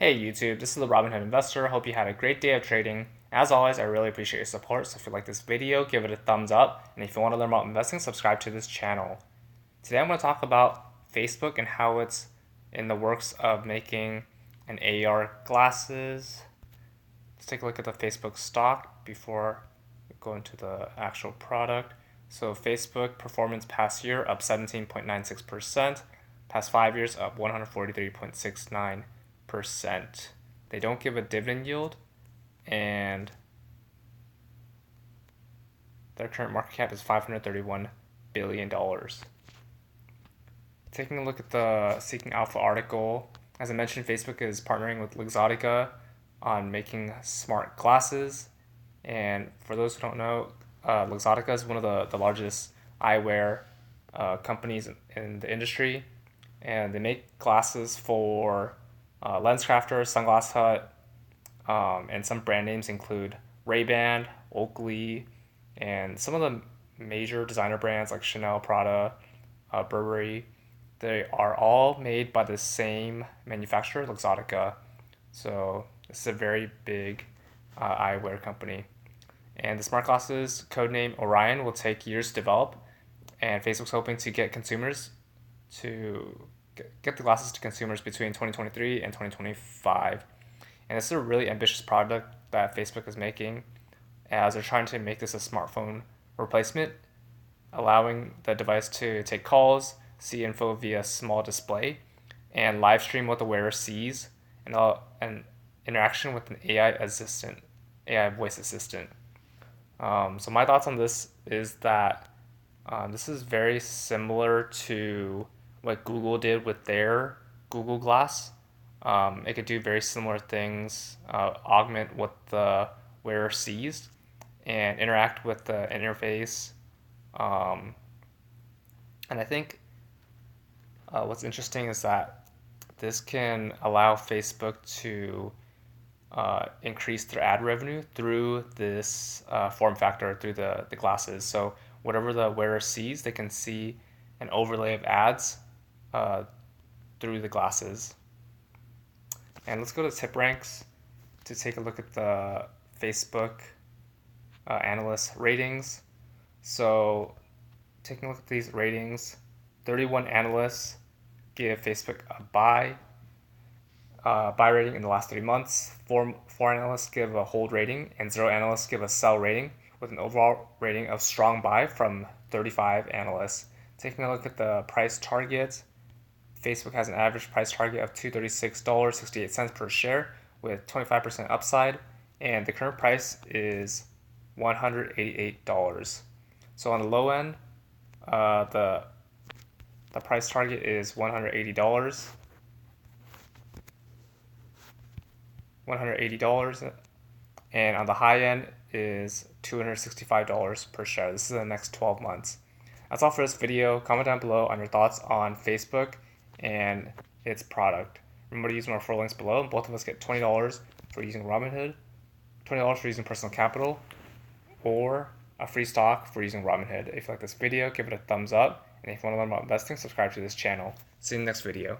Hey YouTube, this is the Robinhood Investor. Hope you had a great day of trading. As always, I really appreciate your support, so if you like this video, give it a thumbs up, and if you want to learn about investing, subscribe to this channel. Today I'm going to talk about Facebook and how it's in the works of making an AR glasses. Let's take a look at the Facebook stock before we go into the actual product. So Facebook performance past year up 17.96%, past 5 years up 143.69%. They don't give a dividend yield, and their current market cap is $531 billion. Taking a look at the Seeking Alpha article, as I mentioned, Facebook is partnering with Luxottica on making smart glasses. And for those who don't know, Luxottica is one of the largest eyewear companies in the industry, and they make glasses for LensCrafters, Sunglass Hut, and some brand names include Ray-Ban, Oakley, and some of the major designer brands like Chanel, Prada, Burberry. They are all made by the same manufacturer, Luxottica. So this is a very big eyewear company. And the smart glasses, codename Orion, will take years to develop, and Facebook's hoping to get consumers to get the glasses to consumers between 2023 and 2025. And this is a really ambitious product that Facebook is making, as they're trying to make this a smartphone replacement, allowing the device to take calls, see info via small display, and live stream what the wearer sees, and an interaction with an AI assistant, AI voice assistant. So my thoughts on this is that this is very similar to what Google did with their Google Glass. It could do very similar things, augment what the wearer sees, and interact with the interface. And I think what's interesting is that this can allow Facebook to increase their ad revenue through this form factor, through the glasses. So whatever the wearer sees, they can see an overlay of ads through the glasses. And let's go to tip ranks to take a look at the Facebook analyst ratings. So taking a look at these ratings, 31 analysts give Facebook a buy rating in the last 3 months. Four analysts give a hold rating, and 0 analysts give a sell rating, with an overall rating of strong buy from 35 analysts. Taking a look at the price target, Facebook has an average price target of $236.68 per share with 25% upside, and the current price is $188. So on the low end, the price target is $180. And on the high end is $265 per share. This is the next 12 months. That's all for this video. Comment down below on your thoughts on Facebook and its product. Remember to use my referral links below. Both of us get $20 for using Robinhood, $20 for using personal capital, or a free stock for using Robinhood. If you like this video, give it a thumbs up. And if you want to learn about investing, subscribe to this channel. See you in the next video.